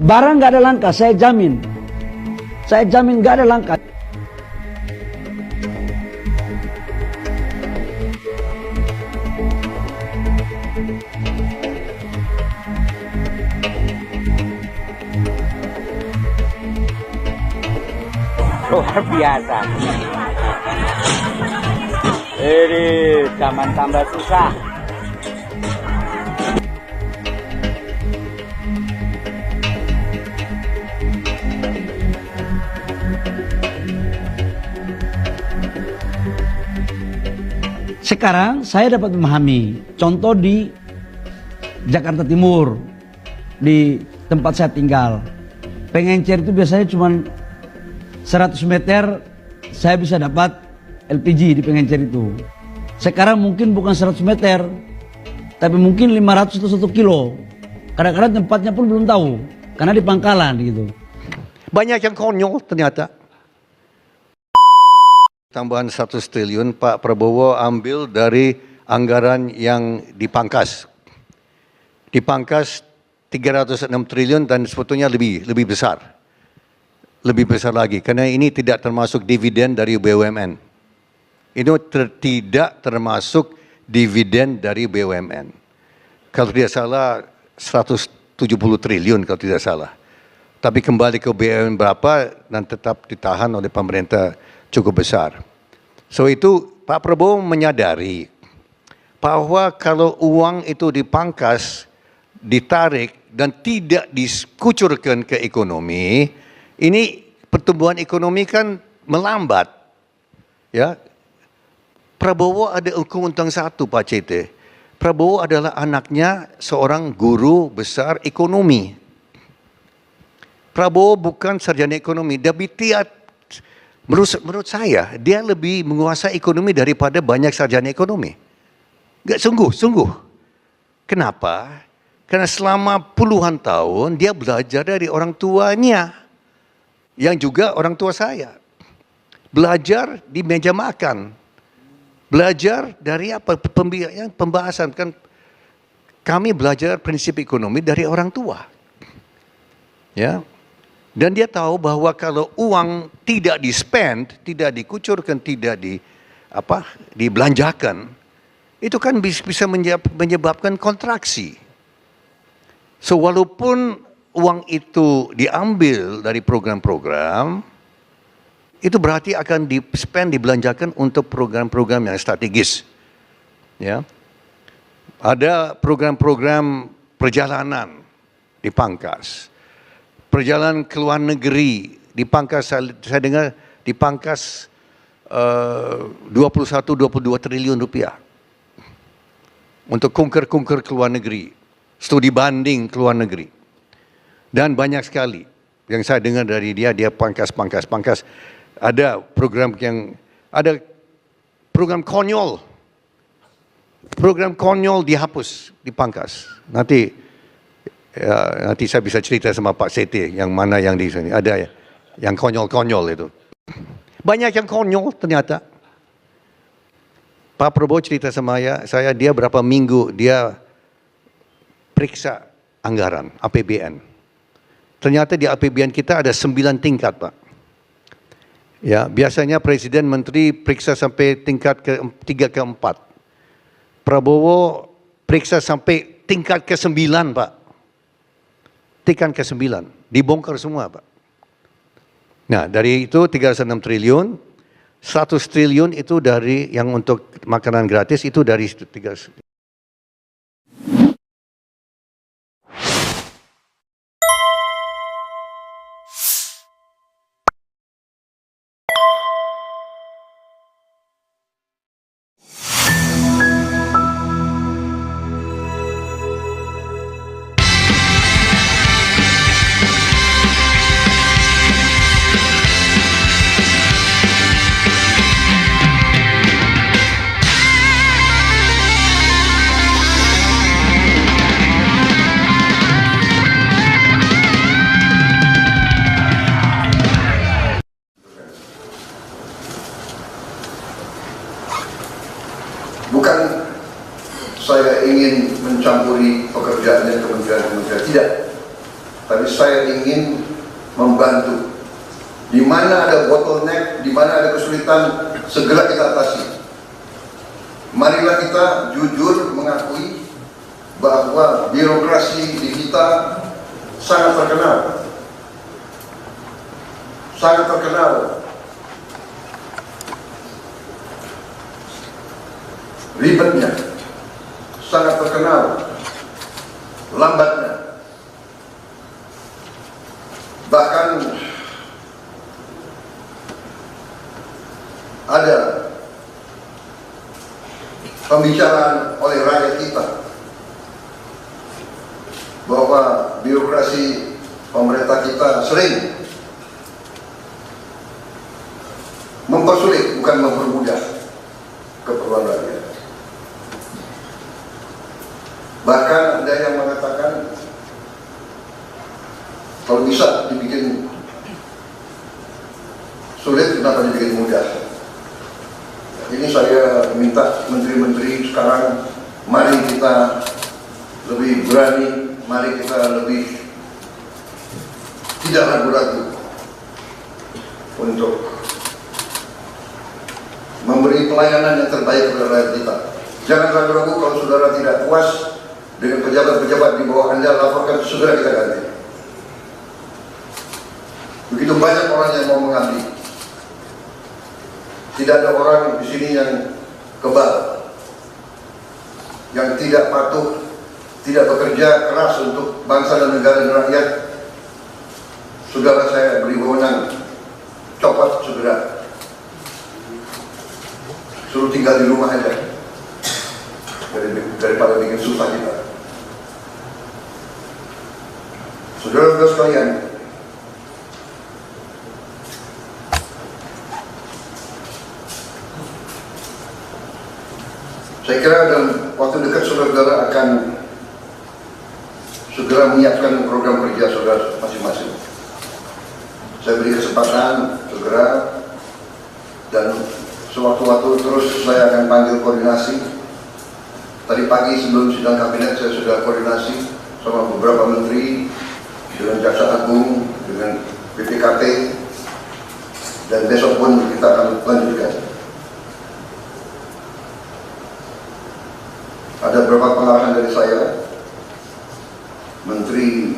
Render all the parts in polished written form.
Barang nggak ada langka, saya jamin. Saya jamin nggak ada langka. Luar biasa. Ini zaman tambah susah. Sekarang saya dapat memahami, contoh di Jakarta Timur, di tempat saya tinggal. Pengencer itu biasanya cuma 100 meter saya bisa dapat LPG di Pengencer itu. Sekarang mungkin bukan 100 meter, tapi mungkin 500 atau 1 kilo. Kadang-kadang tempatnya pun belum tahu, karena di pangkalan gitu. Banyak yang konyol ternyata. Tambahan 100 triliun Pak Prabowo ambil dari anggaran yang dipangkas. Dipangkas 306 triliun dan sebetulnya lebih besar. Lebih besar lagi karena ini tidak termasuk dividen dari BUMN. Ini tidak termasuk dividen dari BUMN. Kalau tidak salah 170 triliun kalau tidak salah. Tapi kembali ke BUMN berapa dan tetap ditahan oleh pemerintah cukup besar. So itu Pak Prabowo menyadari bahwa kalau uang itu dipangkas, ditarik dan tidak dikucurkan ke ekonomi, ini pertumbuhan ekonomi kan melambat. Ya. Prabowo ada keuntungan satu Pak CT. Prabowo adalah anaknya seorang guru besar ekonomi. Prabowo bukan sarjana ekonomi, tapi menurut saya, dia lebih menguasai ekonomi daripada banyak sarjana ekonomi. Enggak sungguh. Kenapa? Karena selama puluhan tahun dia belajar dari orang tuanya. Yang juga orang tua saya. Belajar di meja makan. Belajar dari apa? Pembahasan. Kan kami belajar prinsip ekonomi dari orang tua. Ya. Dan dia tahu bahwa kalau uang tidak di-spend, tidak dikucurkan, tidak dibelanjakan, itu kan bisa menyebabkan kontraksi. So walaupun uang itu diambil dari program-program, itu berarti akan di-spend, dibelanjakan untuk program-program yang strategis. Ya. Ada program-program perjalanan dipangkas. Perjalanan ke luar negeri dipangkas, saya dengar dipangkas 21-22 triliun rupiah untuk kunker-kunker ke luar negeri, studi banding ke luar negeri. Dan banyak sekali yang saya dengar dari dia pangkas. Ada program konyol dihapus, dipangkas. Nanti saya bisa cerita sama Pak Seti yang mana yang di sini. Ada yang konyol-konyol itu. Banyak yang konyol ternyata. Pak Prabowo cerita sama saya dia berapa minggu dia periksa anggaran APBN. Ternyata di APBN kita ada 9 tingkat Pak. Ya, biasanya Presiden Menteri periksa sampai tingkat ke-3 ke-4. Prabowo periksa sampai tingkat ke-9 Pak. Tingkat ke-9, dibongkar semua Pak. Nah dari itu 306 triliun, 100 triliun itu dari yang untuk makanan gratis itu dari 3. saya ingin membantu. Di mana ada bottleneck, di mana ada kesulitan, segera kita atasi. Marilah kita jujur mengakui bahwa birokrasi di kita sangat terkenal. Sangat terkenal. Ribetnya, sangat terkenal. Lambatnya. Bahkan ada pembicaraan oleh rakyat kita bahwa birokrasi pemerintah kita sering mempersulit, bukan mempermudah keperluan rakyat. Bahkan ada yang mengatakan kalau bisa dibikin sulit, kenapa dibikin mudah? Ini saya minta menteri-menteri sekarang, mari kita lebih berani, mari kita lebih tidak ragu-ragu untuk memberi pelayanan yang terbaik kepada rakyat kita. Jangan ragu-ragu, kalau saudara tidak puas dengan pejabat-pejabat di bawah Anda, laporkan, segera kita ganti. Begitu banyak orang yang mau mengabdi. Tidak ada orang di sini yang kebal, yang tidak patuh, tidak bekerja keras untuk bangsa dan negara dan rakyat. Saudara, saya beri wewenang, copot segera. Suruh tinggal di rumah aja, daripada bikin susah kita. Saudara-saudara sekalian, saya kira dalam waktu dekat saudara-saudara akan segera menyiapkan program kerja saudara masing-masing. Saya beri kesempatan segera, dan sewaktu-waktu terus saya akan panggil koordinasi. Tadi pagi sebelum sidang kabinet saya sudah koordinasi sama beberapa menteri, dengan Jaksa Agung, dengan BPKP, dan besok pun kita akan lanjutkan. Ada beberapa pengarahan dari saya, Menteri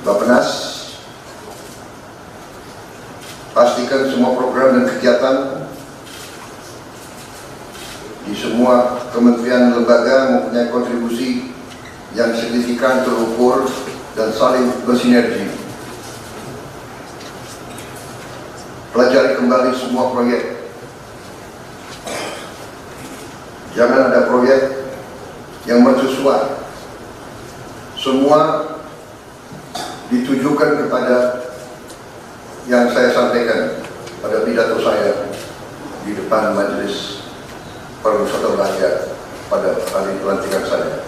Bappenas, pastikan semua program dan kegiatan di semua kementerian lembaga mempunyai kontribusi yang signifikan, terukur, dan saling bersinergi. Pelajari kembali semua proyek. Jangan ada proyek yang mercusuar. Semua ditujukan kepada yang saya sampaikan pada pidato saya di depan Majelis Permusyawaratan Rakyat pada hari pelantikan saya.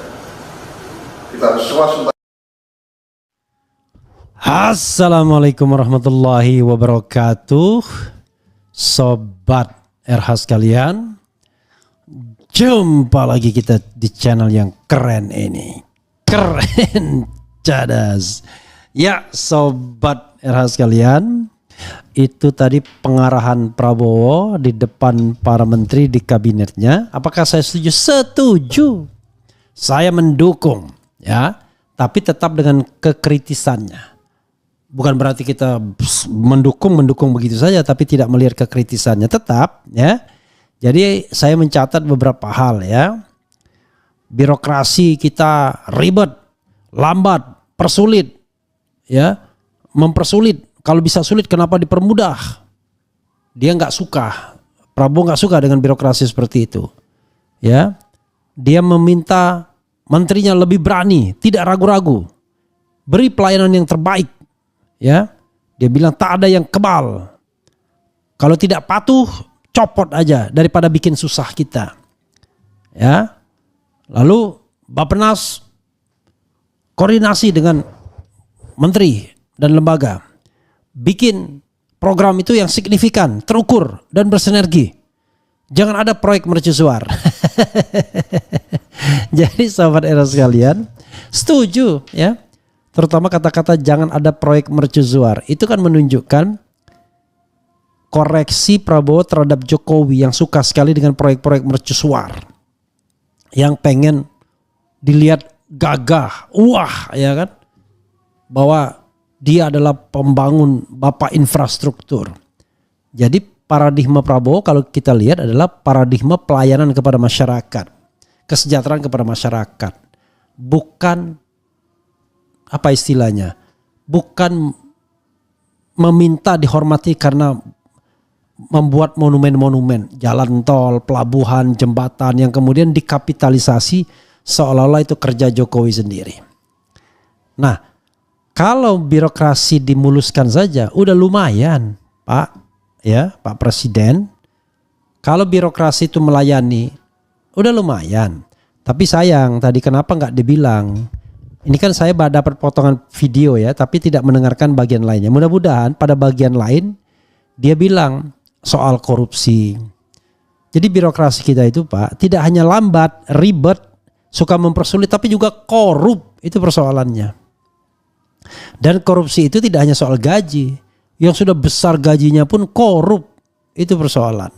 Kita harus swasembada. Assalamualaikum warahmatullahi wabarakatuh. Sobat RH sekalian, jumpa lagi kita di channel yang keren ini. Keren cadas. Ya Sobat RH sekalian, itu tadi pengarahan Prabowo di depan para menteri di kabinetnya. Apakah saya setuju? Setuju. Saya mendukung, ya, tapi tetap dengan kekritisannya. Bukan berarti kita mendukung begitu saja, tapi tidak melihat kekritisannya, tetap, ya. Jadi saya mencatat beberapa hal, ya. Birokrasi kita ribet, lambat, persulit, ya, mempersulit. Kalau bisa sulit, kenapa dipermudah? Dia nggak suka. Prabowo nggak suka dengan birokrasi seperti itu, ya. Dia meminta menterinya lebih berani, tidak ragu-ragu, beri pelayanan yang terbaik, ya. Dia bilang tak ada yang kebal. Kalau tidak patuh, copot aja daripada bikin susah kita, ya. Lalu Bappenas koordinasi dengan menteri dan lembaga, bikin program itu yang signifikan, terukur, dan bersinergi. Jangan ada proyek mercusuar. Jadi Sobat Era sekalian, setuju, ya. terutama kata-kata jangan ada proyek mercusuar. Itu kan menunjukkan koreksi Prabowo terhadap Jokowi yang suka sekali dengan proyek-proyek mercusuar. Yang pengen dilihat gagah, wah ya kan, bahwa dia adalah pembangun bapak infrastruktur. Jadi paradigma Prabowo kalau kita lihat adalah paradigma pelayanan kepada masyarakat, kesejahteraan kepada masyarakat, bukan apa istilahnya, bukan meminta dihormati karena membuat monumen-monumen, jalan tol, pelabuhan, jembatan yang kemudian dikapitalisasi seolah-olah itu kerja Jokowi sendiri. Nah, kalau birokrasi dimuluskan saja udah lumayan, Pak, ya, Pak Presiden. Kalau birokrasi itu melayani udah lumayan. Tapi sayang tadi kenapa nggak dibilang? Ini kan saya dapat potongan video ya, tapi tidak mendengarkan bagian lainnya. Mudah-mudahan pada bagian lain dia bilang soal korupsi. Jadi birokrasi kita itu Pak tidak hanya lambat, ribet, suka mempersulit, tapi juga korup. Itu persoalannya. Dan korupsi itu tidak hanya soal gaji. Yang sudah besar gajinya pun korup. Itu persoalan.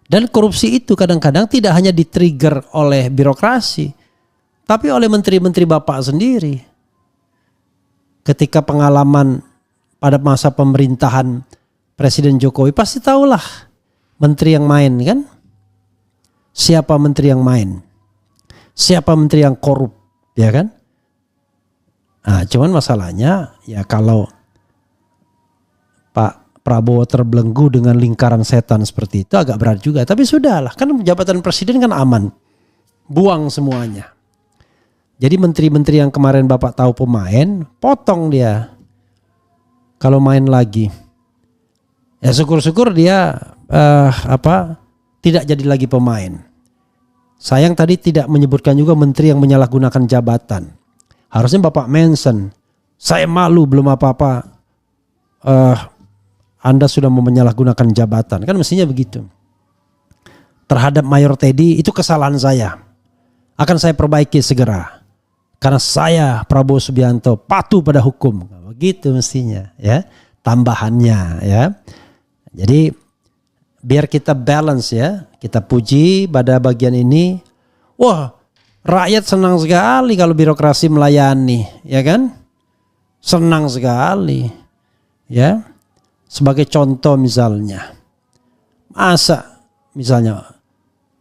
Dan korupsi itu kadang-kadang tidak hanya di-trigger oleh birokrasi, tapi oleh menteri-menteri Bapak sendiri. Ketika pengalaman pada masa pemerintahan Presiden Jokowi pasti tahulah menteri yang main kan? Siapa menteri yang main? Siapa menteri yang korup, ya kan? Nah, cuman masalahnya ya kalau Pak Prabowo terbelenggu dengan lingkaran setan seperti itu agak berat juga. Tapi sudahlah, kan jabatan presiden kan aman. Buang semuanya. Jadi menteri-menteri yang kemarin Bapak tahu pemain, potong dia. Kalau main lagi. Ya syukur-syukur dia tidak jadi lagi pemain. Sayang tadi tidak menyebutkan juga menteri yang menyalahgunakan jabatan. Harusnya Bapak mention, saya malu belum apa-apa. Anda sudah mau menyalahgunakan jabatan. Kan mestinya begitu. Terhadap Mayor Teddy itu kesalahan saya. Akan saya perbaiki segera. Karena saya Prabowo Subianto patuh pada hukum. Begitu mestinya ya. Tambahannya ya. Jadi biar kita balance ya. Kita puji pada bagian ini. Wah, rakyat senang sekali kalau birokrasi melayani, ya kan? Senang sekali. Ya. Sebagai contoh misalnya. Masa misalnya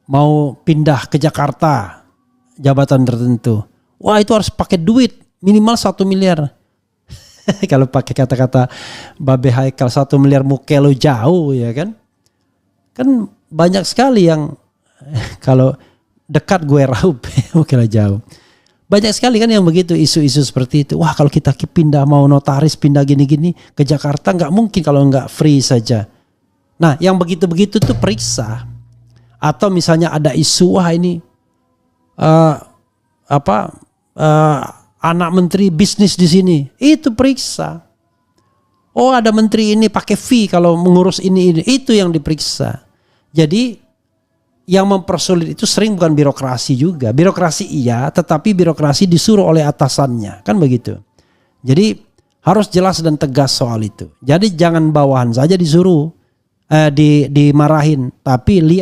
mau pindah ke Jakarta jabatan tertentu. Wah, itu harus pakai duit minimal 1 miliar. Kalau pakai kata-kata Babe Haikal 1 miliar mukelo jauh ya kan. Kan banyak sekali yang kalau dekat gue raup mukelo jauh. Banyak sekali kan yang begitu isu-isu seperti itu. Wah, kalau kita pindah mau notaris pindah gini-gini ke Jakarta nggak mungkin kalau nggak free saja. Nah, yang begitu-begitu tuh periksa. Atau misalnya ada isu wah ini anak menteri bisnis di sini, itu periksa. Oh, ada menteri ini pakai fee kalau mengurus ini, itu yang diperiksa. Jadi yang mempersulit itu sering bukan birokrasi juga. Birokrasi iya, tetapi birokrasi disuruh oleh atasannya, kan begitu. Jadi harus jelas dan tegas soal itu. Jadi jangan bawahan saja disuruh dimarahin, tapi lihat